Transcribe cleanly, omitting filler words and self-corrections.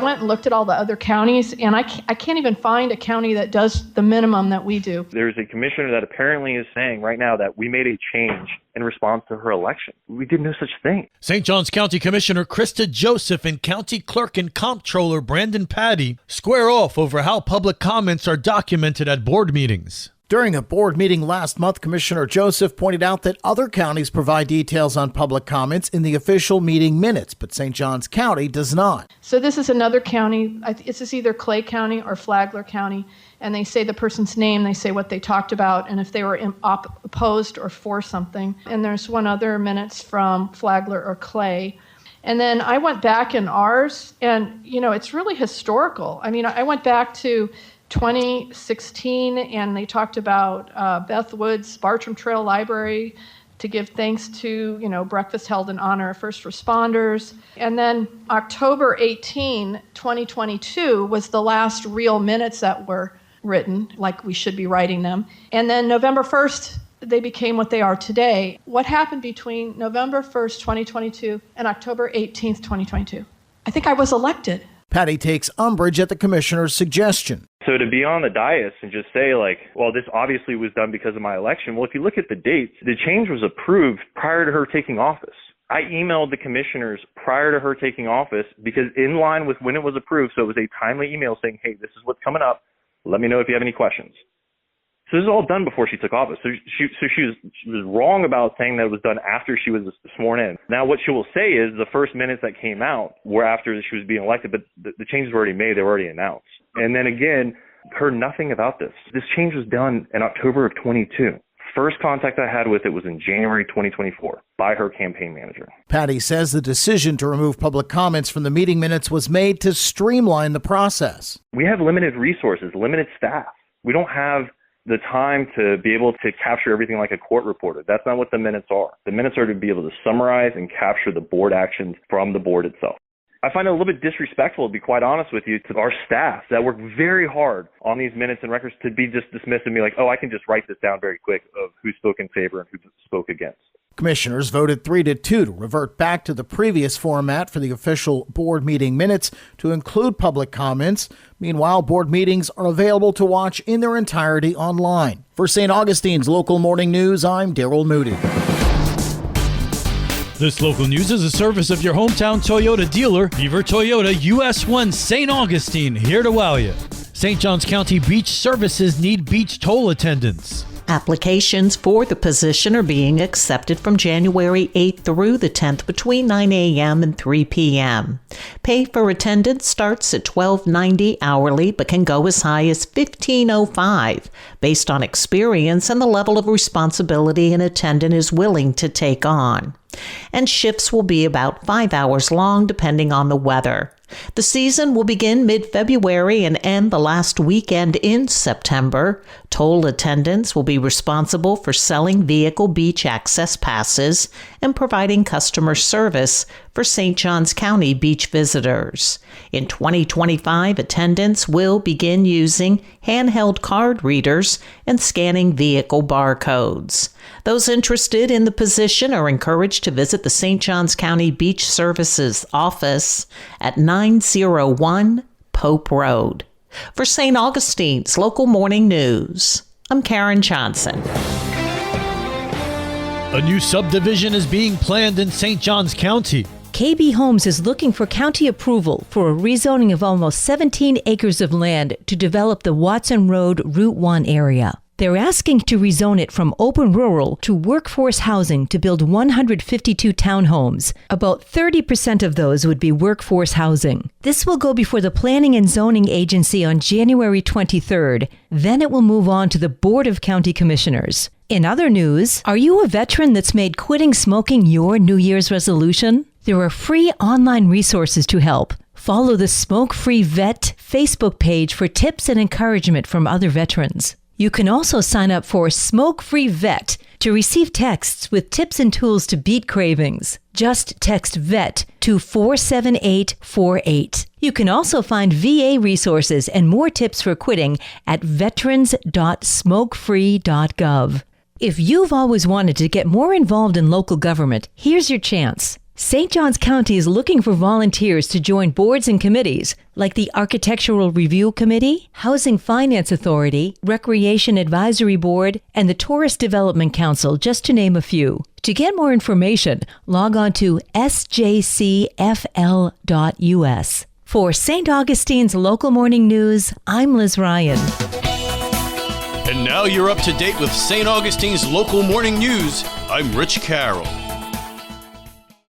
went and looked at all the other counties, and I can't even find a county that does the minimum that we do. There's a commissioner that apparently is saying right now that we made a change in response to her election. We did no such thing. St. Johns County Commissioner Krista Joseph and County Clerk and Comptroller Brandon Patty square off over how public comments are documented at board meetings. During a board meeting last month, Commissioner Joseph pointed out that other counties provide details on public comments in the official meeting minutes, but St. Johns County does not. So this is another county. It's either Clay County or Flagler County, and they say the person's name, they say what they talked about, and if they were opposed or for something. And there's one other minutes from Flagler or Clay. And then I went back in ours, and, it's really historical. I mean, I went back to 2016, and they talked about Beth Woods Bartram Trail Library to give thanks to, breakfast held in honor of first responders. And then October 18, 2022 was the last real minutes that were written, like we should be writing them. And then November 1st, they became what they are today. What happened between November 1st, 2022 and October 18th, 2022? I think I was elected. Patty takes umbrage at the commissioner's suggestion. So to be on the dais and just say well, this obviously was done because of my election. Well, if you look at the dates, the change was approved prior to her taking office. I emailed the commissioners prior to her taking office because in line with when it was approved, so it was a timely email saying, hey, this is what's coming up. Let me know if you have any questions. So this is all done before she took office. So she was wrong about saying that it was done after she was sworn in. Now what she will say is the first minutes that came out were after she was being elected, but the changes were already made. They were already announced. And then again, heard nothing about this. This change was done in October of 22. First contact I had with it was in January 2024 by her campaign manager. Patty says the decision to remove public comments from the meeting minutes was made to streamline the process. We have limited resources, limited staff. We don't have the time to be able to capture everything like a court reporter. That's not what the minutes are. The minutes are to be able to summarize and capture the board actions from the board itself. I find it a little bit disrespectful, to be quite honest with you, to our staff that work very hard on these minutes and records to be just dismissed and be like, oh, I can just write this down very quick of who spoke in favor and who spoke against. Commissioners voted 3-2 to revert back to the previous format for the official board meeting minutes to include public comments. Meanwhile, board meetings are available to watch in their entirety online. For St. Augustine's Local Morning News, I'm Daryl Moody. This local news is a service of your hometown Toyota dealer, Beaver Toyota US 1 St. Augustine, here to wow you. St. Johns County Beach Services need beach toll attendants. Applications for the position are being accepted from January 8th through the 10th between 9 a.m. and 3 p.m. Pay for attendance starts at $12.90 hourly but can go as high as $15.05 based on experience and the level of responsibility an attendant is willing to take on. And shifts will be about 5 hours long depending on the weather. The season will begin mid-February and end the last weekend in September. Toll attendants will be responsible for selling vehicle beach access passes and providing customer service for St. Johns County beach visitors. In 2025, attendants will begin using handheld card readers and scanning vehicle barcodes. Those interested in the position are encouraged to visit the St. Johns County Beach Services office at 901 Pope Road. For St. Augustine's Local Morning News, I'm Karen Johnson. A new subdivision is being planned in St. Johns County. KB Homes is looking for county approval for a rezoning of almost 17 acres of land to develop the Watson Road Route 1 area. They're asking to rezone it from open rural to workforce housing to build 152 townhomes. About 30% of those would be workforce housing. This will go before the Planning and Zoning Agency on January 23rd. Then it will move on to the Board of County Commissioners. In other news, are you a veteran that's made quitting smoking your New Year's resolution? There are free online resources to help. Follow the Smoke Free Vet Facebook page for tips and encouragement from other veterans. You can also sign up for Smoke Free Vet to receive texts with tips and tools to beat cravings. Just text VET to 47848. You can also find VA resources and more tips for quitting at veterans.smokefree.gov. If you've always wanted to get more involved in local government, here's your chance. St. Johns County is looking for volunteers to join boards and committees like the Architectural Review Committee, Housing Finance Authority, Recreation Advisory Board, and the Tourist Development Council, just to name a few. To get more information, log on to sjcfl.us. For St. Augustine's Local Morning News, I'm Liz Ryan. And now you're up to date with St. Augustine's Local Morning News. I'm Rich Carroll.